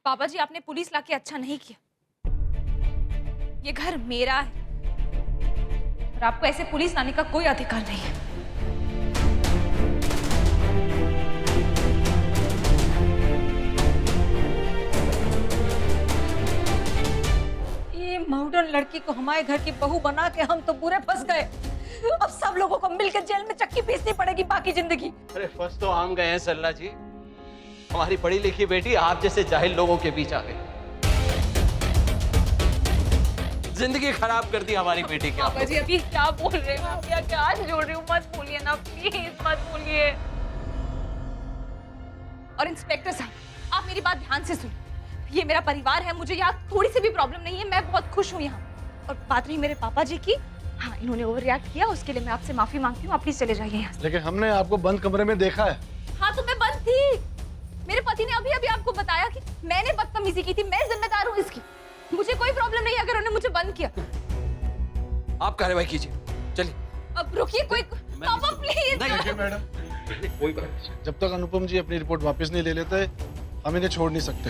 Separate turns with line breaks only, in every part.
पापा जी, आपने पुलिस लाके अच्छा नहीं किया। ये घर मेरा है और आपको ऐसे पुलिस लाने का कोई अधिकार नहीं है।
ये मॉडर्न लड़की को हमारे घर की बहू बना के हम तो बुरे फंस गए। अब सब लोगों को मिलकर जेल में चक्की पीसनी पड़ेगी बाकी जिंदगी।
अरे फंस तो हम गए हैं सरला जी। हमारी पढ़ी लिखी बेटी आप जैसे जाहिल लोगों के बीच आ गई, जिंदगी खराब कर दी हमारी बेटी की।
पापा जी अभी क्या बोल रहे हो? क्या क्या जोड़ रही हूँ? मत बोलिए ना प्लीज, मत बोलिए। और इंस्पेक्टर साहब, आप मेरी बात ध्यान से सुनिए। ये मेरा परिवार है, मुझे यहाँ थोड़ी सी भी प्रॉब्लम नहीं है। मैं बहुत खुश हूँ यहाँ। और बात रही मेरे पापा जी की, हाँ इन्होंने ओवर रिएक्ट किया, उसके लिए मैं आपसे माफी मांगती हूँ। आप प्लीज चले जाइए यहाँ से।
लेकिन हमने आपको बंद कमरे में देखा है।
हाँ तो मैं बंद थी। मेरे पति ने अभी अभी आपको बताया कि मैंने बदतमीजी की थी, मैं जिम्मेदार हूँ इसकी। मुझे कोई प्रॉब्लम नहीं अगर उन्होंने मुझे बंद किया।
आप कार्रवाई कीजिए, चलिए।
अब रुकिए, कोई पापा प्लीज।
देखिए मैडम, कोई बात नहीं। जब तक अनुपम जी अपनी रिपोर्ट वापस नहीं ले लेते, हम इन्हें छोड़ नहीं सकते।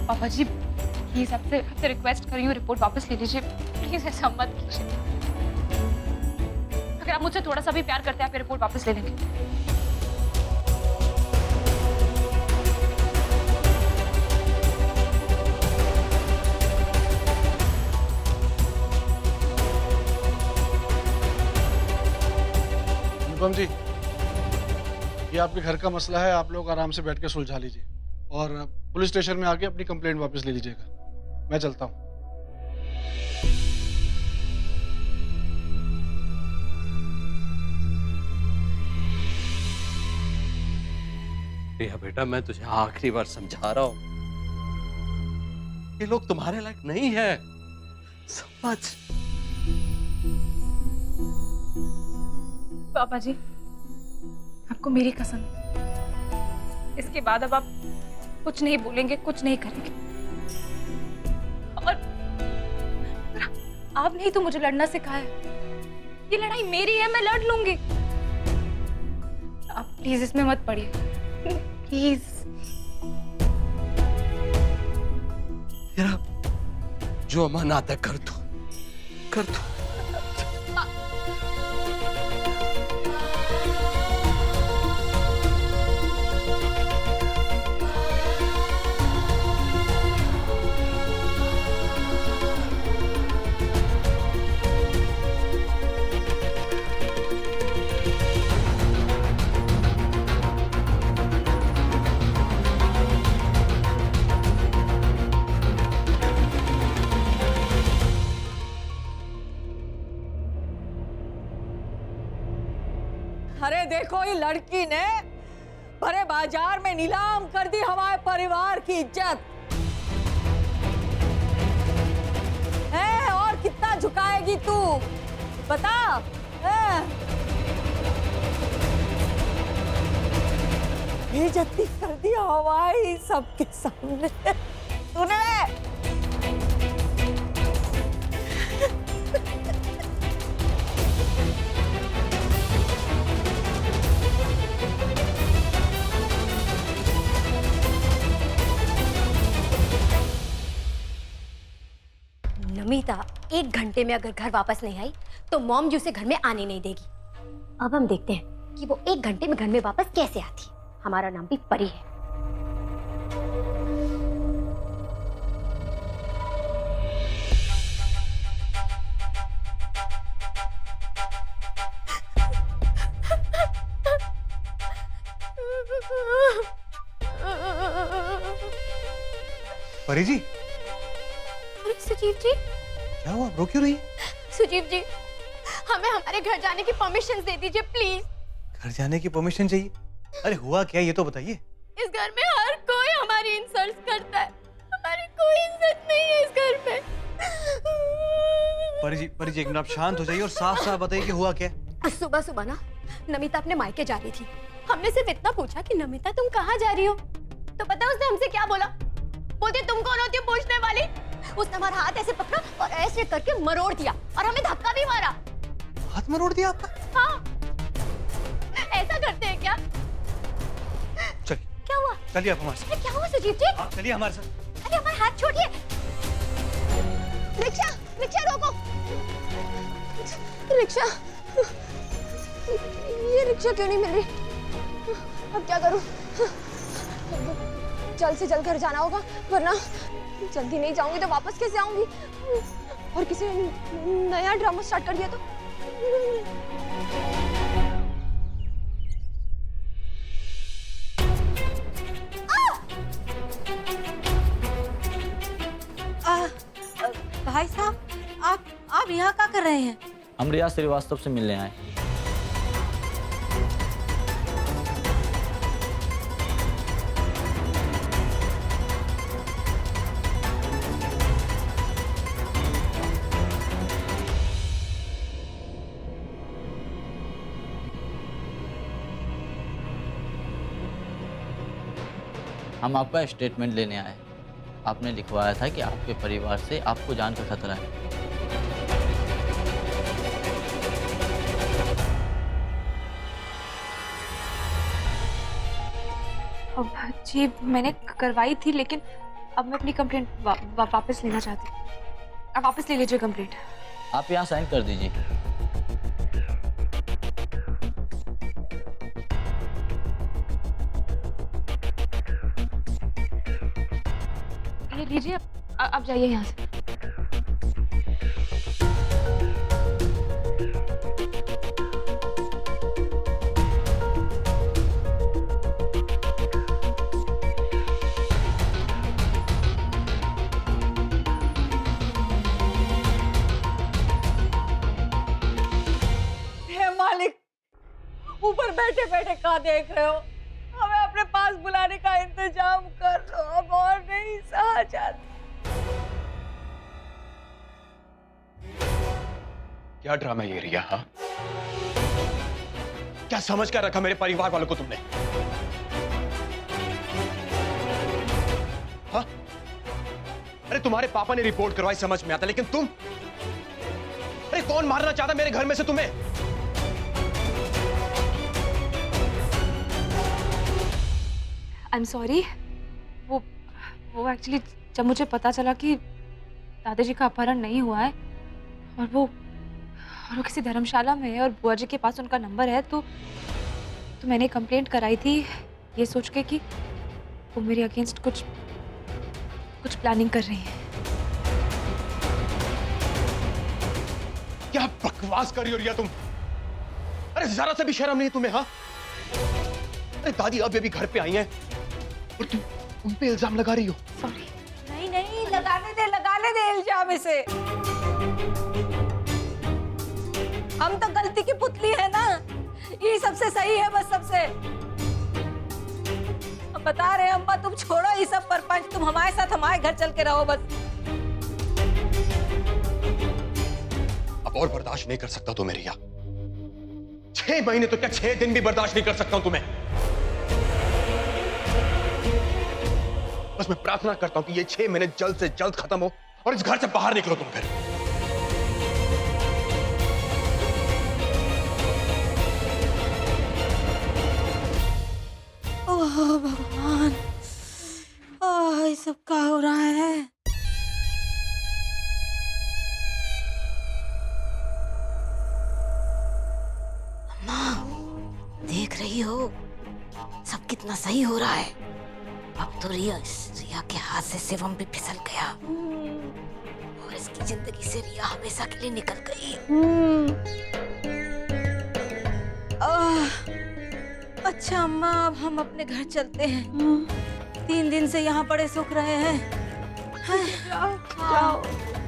पापा जी प्लीज आपसे रिक्वेस्ट कर रही हूँ, रिपोर्ट वापस ले लीजिए प्लीज। ऐसा मत कीजिए। अगर आप मुझसे थोड़ा सा भी प्यार करते हैं, आप रिपोर्ट वापस ले लेंगे।
अनुपम जी, ये आपके घर का मसला है, आप लोग आराम से बैठ के सुलझा लीजिए और पुलिस स्टेशन में आके अपनी कंप्लेंट वापस ले लीजिएगा। मैं चलता हूँ।
प्रिया बेटा, मैं तुझे आखिरी बार समझा रहा हूँ, ये लोग तुम्हारे लायक नहीं है, समझ।
पापा जी आपको मेरी कसम, इसके बाद अब आप कुछ नहीं बोलेंगे, कुछ नहीं करेंगे। और आपने ही तो मुझे लड़ना सिखाया है। ये लड़ाई मेरी है, मैं लड़ लूंगी। आप प्लीज इसमें मत पड़िए, प्लीज।
तेरा जो अमानत है कर दो, कर दो।
अरे देखो, ये लड़की ने भरे बाजार में नीलाम कर दी हमारे परिवार की इज्जत है। और कितना झुकाएगी तू बता? बेइज्जती कर दी हमारी सबके सामने तूने।
नमिता 1 घंटे में अगर घर वापस नहीं आई तो मॉम जी उसे घर में आने नहीं देगी। अब हम देखते हैं कि वो 1 घंटे में घर में वापस कैसे आती। हमारा नाम भी परी है।
परी जी,
अरे सुजीव जी,
क्या हुआ? रो क्यों रही?
सुजीव जी हमें हमारे घर जाने की परमिशन दे दीजिए प्लीज।
घर जाने की परमिशन चाहिए? अरे हुआ क्या, ये तो बताइए।
इस घर में हर कोई हमारी इंसल्ट करता है। हमारी कोई इज्जत नहीं है इस घर में।
परी जी एक मिनट, आप शांत हो जाइए और साफ साफ बताइए कि हुआ क्या।
सुबह सुबह ना नमिता अपने मायके जा रही थी। हमने सिर्फ इतना पूछा कि नमिता तुम कहाँ जा रही हो, तो पता है उसने हमसे क्या बोला? बोलती तुम कौन होती हो पूछने वाली। उसने हमारा हाथ ऐसे पकड़ा और ऐसे करके मरोड़ दिया और हमें धक्का भी मारा।
हाथ मरोड़ दिया आपका?
हाँ, ऐसा करते हैं क्या?
चलिए चलिए आप हमारे साथ।
अरे क्या हुआ सुजीत जी?
आप चलिए हमारे साथ।
अरे हमारे हाथ छोड़िए। रिक्शा, रिक्शा रोको। रिक्शा, ये रिक्शा क्यों नहीं मिल रही? अब क्या करूं? जल्द से जल्द घर जाना होगा, वरना जल्दी नहीं जाऊंगी तो वापस कैसे आऊंगी? और किसी ने नया ड्रामा स्टार्ट कर दिया तो?
भाई साहब, आप यहाँ क्या कर रहे हैं?
हम रिया श्रीवास्तव से मिलने आए। हम आपका स्टेटमेंट लेने आए। आपने लिखवाया था कि आपके परिवार से आपको जान का खतरा है।
अब जी मैंने करवाई थी, लेकिन अब मैं अपनी कंप्लेंट वापस लेना चाहती हूँ। आप वापस ले लीजिए कंप्लेंट।
आप यहाँ साइन कर दीजिए।
ये लीजिए, आप जाइए यहाँ से।
हे मालिक, ऊपर बैठे बैठे क्या देख रहे हो? हमें अपने पास बुलाने का इंतजाम कर लो, अब और नहीं सहा जाता।
क्या ड्रामा ये रिया? हाँ, क्या समझ कर रखा मेरे परिवार वालों को तुमने? हाँ? अरे तुम्हारे पापा ने रिपोर्ट करवाई, समझ में आता, लेकिन तुम, अरे कौन मारना चाहता मेरे घर में से तुम्हें?
I am sorry. वो एक्चुअली जब मुझे पता चला कि दादाजी का अपहरण नहीं हुआ है और वो किसी धर्मशाला में है और बुआ जी के पास उनका नंबर है, तो मैंने कंप्लेंट कराई थी ये सोच के कि वो मेरे अगेंस्ट कुछ प्लानिंग कर रही है।
क्या बकवास कर रही हो रिया तुम? अरे जरा सा भी शर्म नहीं तुम्हें? हाँ, अरे दादी अब भी घर पे आई हैं और तुम उन पे इल्जाम लगा रही हो।
सॉरी।
नहीं नहीं, लगाने दे इल्जाम इसे। हम तो गलती की पुतली है ना, ये सबसे सही है बस सबसे। हम बता रहे हैं अम्मा, तुम छोड़ो ये सब परपंच, तुम हमारे साथ हमारे घर चल के रहो बस।
अब और बर्दाश्त नहीं कर सकता तुम्हें रिया। 6 महीने तो क्या 6 दिन भी बर्दाश्त नहीं कर सकता हूं तुम्हें। बस मैं प्रार्थना करता हूं कि ये 6 महीने जल्द से जल्द खत्म हो और इस घर से बाहर निकलो तुम फिर।
ओह भगवान, ओह ये सब क्या हो रहा है? अम्मा, देख रही हो सब कितना सही हो रहा है। अब तो रिया के हाथ से शिवम भी फिसल गया और इसकी जिंदगी से रिया हमेशा के लिए निकल गई। अच्छा अम्मा, अब हम अपने घर चलते हैं। 3 दिन से यहाँ पड़े सूख रहे हैं। जाओ।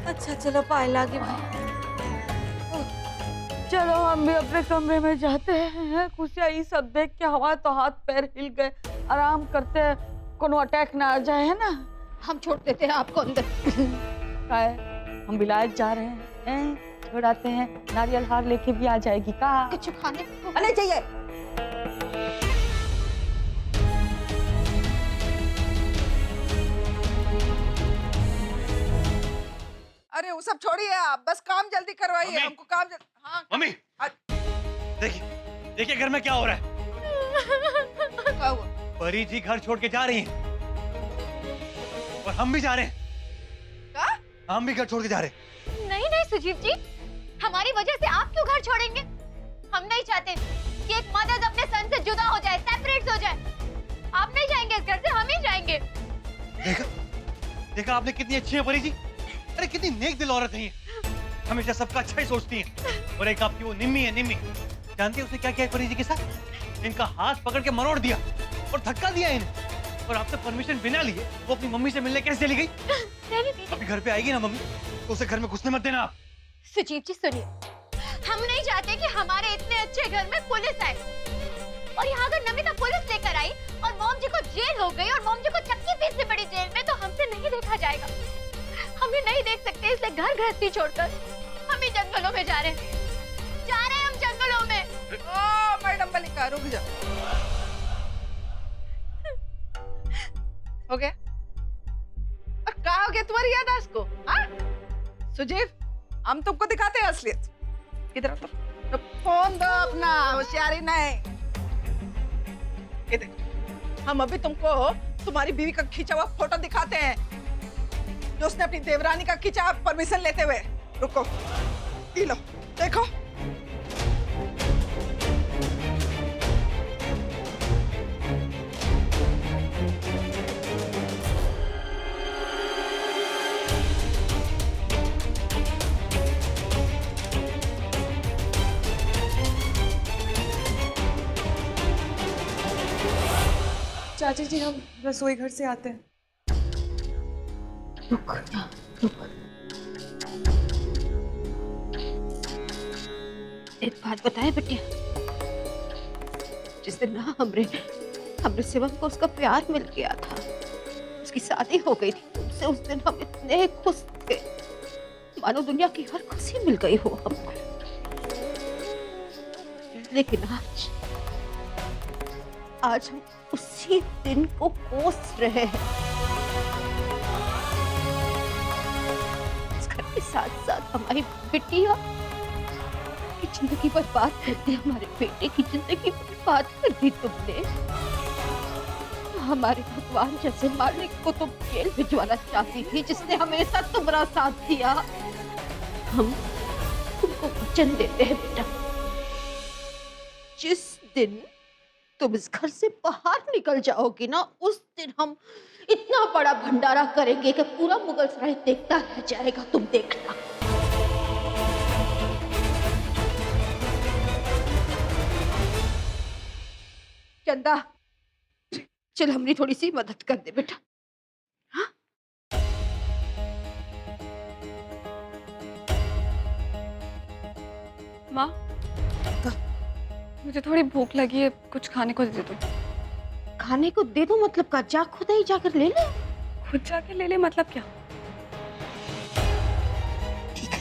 अच्छा चलो, पाए लागे भाई।
चलो हम भी अपने कमरे में जाते हैं। खुशियाँ ये सब देख के हमारे तो हाथ पैर हिल गए। आराम करते हैं, कोनो अटैक ना आ जाए, है ना?
हम छोड़ देते हैं आपको अंदर।
का है, हम विलायत जा रहे हैं, छोड़ आते हैं। नारियल हार लेके भी आ जाएगी का?
कुछ खाने को
अरे चाहिए।
अरे वो सब छोड़िए आप, बस काम जल्दी करवाइए।
मम्मी।
हमको काम हाँ
मम्मी, देखिए देखिए घर में क्या हो रहा है।
क्या हुआ?
परी जी घर छोड़ के जा रही हैं और हम भी जा रहे हैं।
क्या?
हम भी घर छोड़ के जा रहे हैं।
नहीं नहीं सुजीव जी, हमारी वजह से आप क्यों घर छोड़ेंगे? हम नहीं चाहते कि एक मदद अपने सन से जुदा हो जाए, सेपरेट हो जाए। आप नहीं जाएंगे इस घर से, हम ही जाएंगे।
देखा देखा आपने कितनी अच्छी है परी जी। अरे कितनी नेक दिल औरत है ये, हमेशा सबका अच्छा ही सोचती हैं। और एक आपकी वो निम्मी है, निम्मी, जानती है उसने क्या किया परी जी के साथ? इनका हाथ पकड़ के मरोड़ दिया और धक्का दिया इन्हें। और आपसे परमिशन बिना लिए वो अपनी मम्मी से मिलने कैसे चली गई? अभी घर पे आएगी ना मम्मी तो उसे घर में घुसने मत देना आप।
सुजीव जी सुनिए, हम नहीं चाहते कि हमारे इतने अच्छे घर में पुलिस आए। और यहाँ अगर नमिता पुलिस लेकर आई और मॉम जी को जेल हो गई और मॉम जी को चक्की पीसनी पड़ी जेल में, तो हमसे नहीं देखा जाएगा। हम ये नहीं देख सकते, इसलिए घर गृहस्थी छोड़कर हम ही जंगलों में जा रहे हैं। हम जंगलों में।
ओ मैडम मलिका, रुक जाओ। हो गया? और कहा हो गया तुम्हारी याददाश्त को? हाँ? सुजीव, हम तुमको दिखाते हैं असलियत। इधर आओ तो फोन दो अपना, होशियारी नहीं। ये देखो, हम अभी तुमको तुम्हारी बीवी का खींचा हुआ फोटो दिखाते हैं, जो उसने अपनी देवरानी का खींचा परमिशन लेते हुए। रुको, ये लो, देखो।
चाचा जी, हम रसोई घर से आते हैं।
रुक रुक, एक बात बताए बेटिया, जिस दिन ना हमरे शिवम को उसका प्यार मिल गया था, उसकी शादी हो गई थी तुमसे, उस दिन हम इतने खुश थे मानो दुनिया की हर खुशी मिल गई हो हमको। लेकिन आज हम उसी दिन को कोस रहे हैं। इस घर के साथ साथ हमारी बिटिया की जिंदगी बर्बाद कर दी, हमारे बेटे की जिंदगी बर्बाद कर दी तुमने। हमारे भगवान जैसे मालिक को तुम जेल भिजवाना चाहती थी, जिसने हमेशा तुम्हारा साथ दिया। हम तुमको वचन देते हैं बेटा, जिस दिन तुम इस घर से बाहर निकल जाओगी ना, उस दिन हम इतना बड़ा भंडारा करेंगे कि पूरा मुगल सराय देखता रह जाएगा। तुम देखना। चंदा, चल हमारी थोड़ी सी मदद कर दे बेटा। हाँ?
माँ, मुझे थोड़ी भूख लगी है, कुछ खाने को दे दो।
खाने को दे दो मतलब का? जा खुद ही जाकर ले ले।
खुद जाके ले ले मतलब क्या?
ठीक है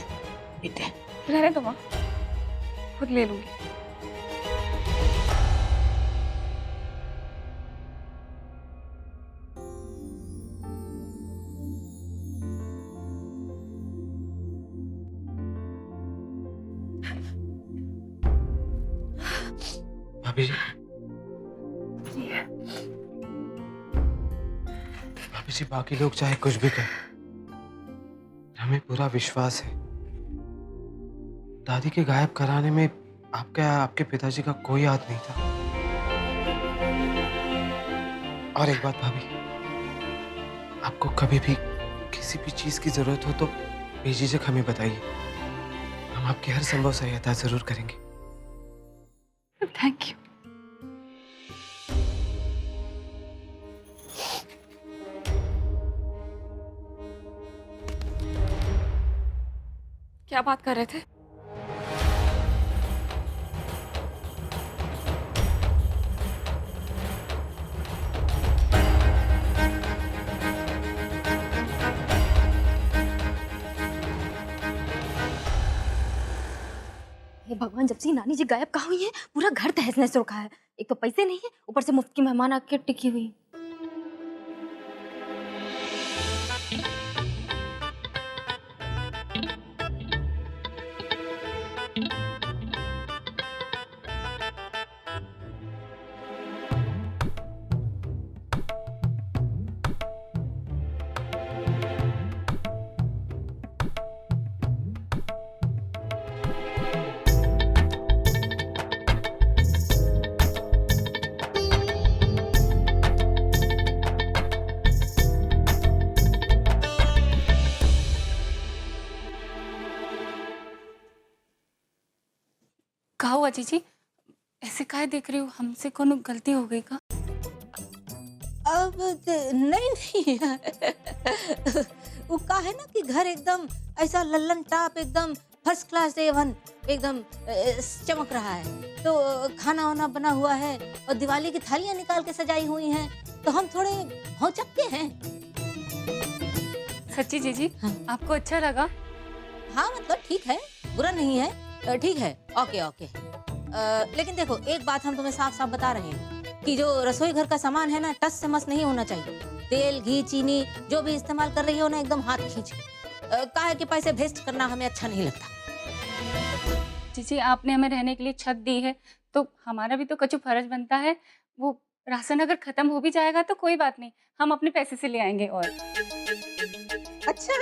बेटे,
रहने दो माँ, खुद ले लूंगी।
भाभी जी, भाभी जी, बाकी लोग चाहे कुछ भी कहें, हमें पूरा विश्वास है दादी के गायब कराने में आपके पिताजी का कोई हाथ नहीं था। और एक बात भाभी, आपको कभी भी किसी भी चीज की जरूरत हो तो बेझिझक हमें बताइए, हम आपकी हर संभव सहायता जरूर करेंगे।
Thank you. क्या बात कर रहे थे?
हे भगवान, जब से नानी जी गायब कहाँ हुई है, पूरा घर तहस नहस रखा है। एक तो पैसे नहीं है, ऊपर से मुफ्त की मेहमान आके टिकी हुई।
हुआ जीजी? ऐसे काहे देख रही हो? हमसे कोनो गलती हो गई का?
अब नहीं नहीं वो का है ना कि घर एकदम ऐसा लल्लन टाप एकदम फर्स्ट क्लास A1 एकदम चमक रहा है। तो खाना वाना बना हुआ है और दिवाली की थालियां निकाल के सजाई हुई हैं, तो हम थोड़े भौचक्के हैं।
सच्ची जीजी?
हाँ।
आपको अच्छा लगा?
हाँ मतलब ठीक है, बुरा नहीं है, ठीक है, ओके ओके। लेकिन देखो एक बात हम तुम्हें साफ साफ बता रहे हैं कि जो रसोई घर का सामान है ना, टस से मस नहीं होना चाहिए। तेल घी चीनी जो भी इस्तेमाल कर रही हो ना, एकदम हाथ खींच के। काहे कि पैसे वेस्ट करना हमें अच्छा नहीं लगता।
जीजी आपने हमें रहने के लिए छत दी है, तो हमारा भी तो कुछ फर्ज बनता है। वो राशन अगर खत्म हो भी जाएगा तो कोई बात नहीं, हम अपने पैसे से ले आएंगे। और
अच्छा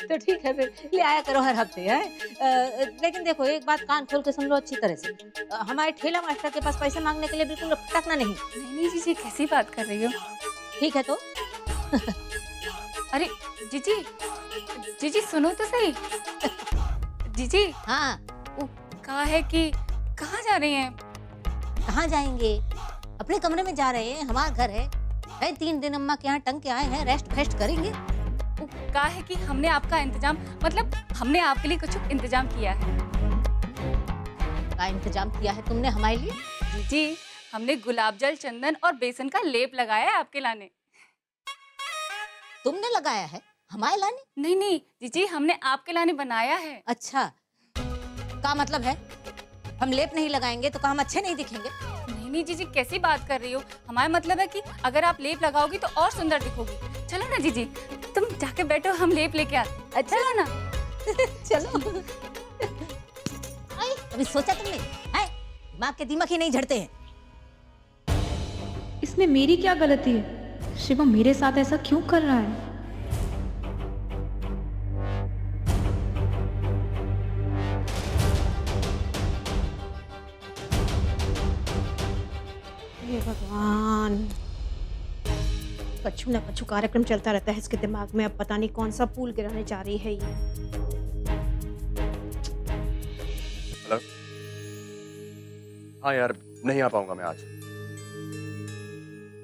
तो ठीक है, फिर ले आया करो हर हफ्ते है। लेकिन देखो एक बात कान खोल के सुन लो अच्छी तरह से, हमारे ठेला मास्टर के पास पैसे मांगने के लिए बिल्कुल टकना नहीं।
नहीं जीजी, कैसी बात कर रही हो?
ठीक है तो
अरे जीजी, जीजी सुनो तो सही। जीजी
हाँ
वो कहा है कि कहाँ जा रही हैं?
कहाँ जाएंगे? अपने कमरे में जा रहे हैं, हमारा घर है। 3 दिन अम्मा के यहाँ टंग के आए हैं, रेस्ट फेस्ट करेंगे।
वो कहा है कि हमने आपका इंतजाम, मतलब हमने आपके लिए कुछ इंतजाम किया है।
का इंतजाम किया है तुमने हमारे लिए?
जीजी हमने गुलाब जल, चंदन और बेसन का लेप लगाया है आपके लाने।
तुमने लगाया है हमारे लाने?
नहीं नहीं जीजी, हमने आपके लाने बनाया है।
अच्छा, का मतलब है हम लेप नहीं लगाएंगे तो हम अच्छे नहीं दिखेंगे?
नहीं जीजी, कैसी बात कर रही हो? हमारा मतलब है कि अगर आप लेप लगाओगी तो और सुंदर दिखोगी। चलो ना जीजी, तुम जाके बैठो, हम लेप लेके आते। अच्छा चलो ना।
चलो। अभी सोचा तुमने? दिमाग के दिमाग ही नहीं झड़ते हैं।
इसमें मेरी क्या गलती है? शिवम मेरे साथ ऐसा क्यों कर रहा है?
हे भगवान, कछु न कछु कार्यक्रम चलता रहता है इसके दिमाग में। अब पता नहीं कौन सा पुल गिराने जा रही है ये।
हेलो। हाँ यार, नहीं आ पाऊंगा मैं आज।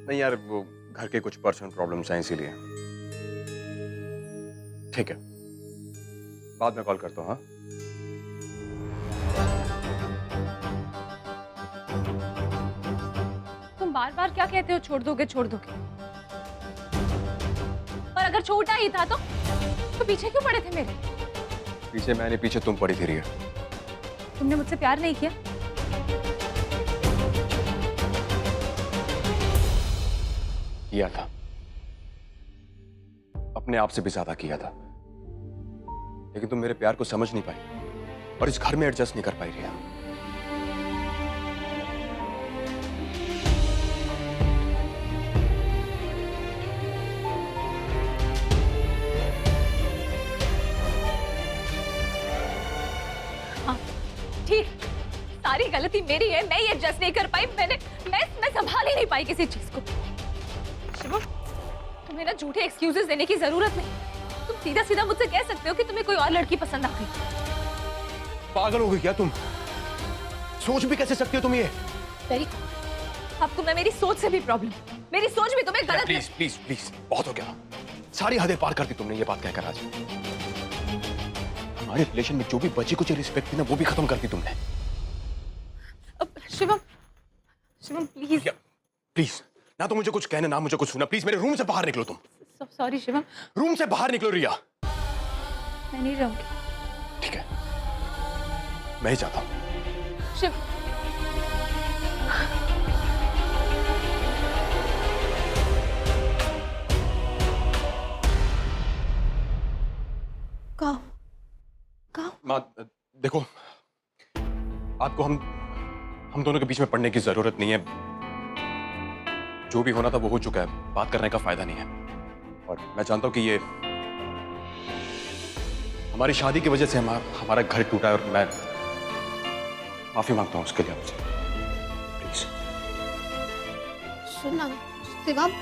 नहीं यार, वो घर के कुछ पर्सनल प्रॉब्लम्स हैं इसीलिए। ठीक है, बाद में कॉल करता हूँ। हाँ
तुम बार बार क्या कहते हो, छोड़ दोगे छोड़ दोगे? और अगर छोटा ही था तो पीछे क्यों पड़े थे मेरे?
पीछे मैंने, पीछे तुम पड़ी थी रिया।
तुमने मुझसे प्यार नहीं किया?
किया था, अपने आप से भी ज्यादा किया था, लेकिन तुम मेरे प्यार को समझ नहीं पाई और इस घर में एडजस्ट नहीं कर पाई रिया।
ठीक, सारी गलती मेरी है, मैं ये एडजस्ट नहीं कर पाई। मैं संभाल ही नहीं पाई किसी चीज को। शिवम, तुम्हें ना झूठे एक्सक्यूजेस देने की जरूरत नहीं। तुम सीधा सीधा मुझसे कह सकते हो कि तुम्हें कोई और लड़की पसंद आ गई।
पागल हो गई क्या तुम? सोच भी कैसे सकती हो तुम ये?
अब तुम्हें मेरी सोच से भी प्रॉब्लम, मेरी सोच भी तुम्हें गलत।
प्लीज प्लीज प्लीज, बहुत हो गया। सारी हदें पार कर दी तुमने ये बात कहकर आज। हमारे रिलेशन में जो भी बची कुछ रिस्पेक्ट थी ना, वो भी खत्म कर दी तुमने।
शिवम, शिवम प्लीज।
प्लीज, ना तो मुझे कुछ कहने ना मुझे कुछ सुना। प्लीज मेरे रूम से बाहर निकलो तुम।
सॉरी शिवम।
रूम से बाहर निकलो रिया।
मैं नहीं रहूंगी।
ठीक है, मैं ही जाता हूँ।
शिव,
माँ देखो, आपको हम दोनों के बीच में पड़ने की जरूरत नहीं है। जो भी होना था वो हो चुका है, बात करने का फायदा नहीं है। और मैं जानता हूं कि ये हमारी शादी की वजह से हमारा घर टूटा है, और मैं माफी मांगता हूं उसके लिए आपसे। प्लीज
सुनना शिवम,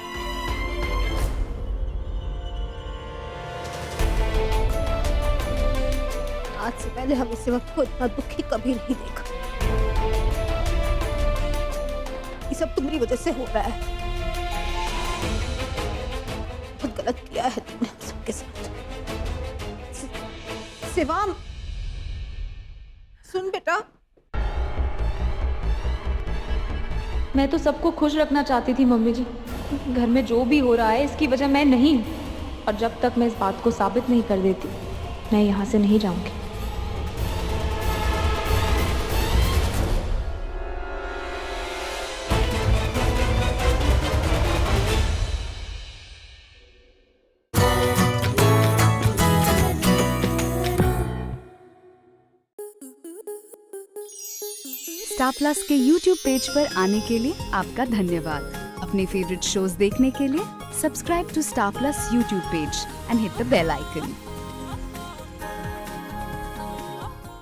आज से पहले हम इस वक्त को इतना दुखी कभी नहीं देखा। सब तुम्हारी वजह से हो रहा है। बहुत गलत किया है तुमने हम सबके साथ। शिवम, सुन बेटा,
मैं तो सबको खुश रखना चाहती थी मम्मी जी। घर में जो भी हो रहा है इसकी वजह मैं नहीं हूँ, और जब तक मैं इस बात को साबित नहीं कर देती मैं यहाँ से नहीं जाऊंगी।
स्टार प्लस के YouTube पेज पर आने के लिए आपका धन्यवाद। अपने फेवरेट शोज देखने के लिए subscribe to Star Plus YouTube page and hit the bell icon.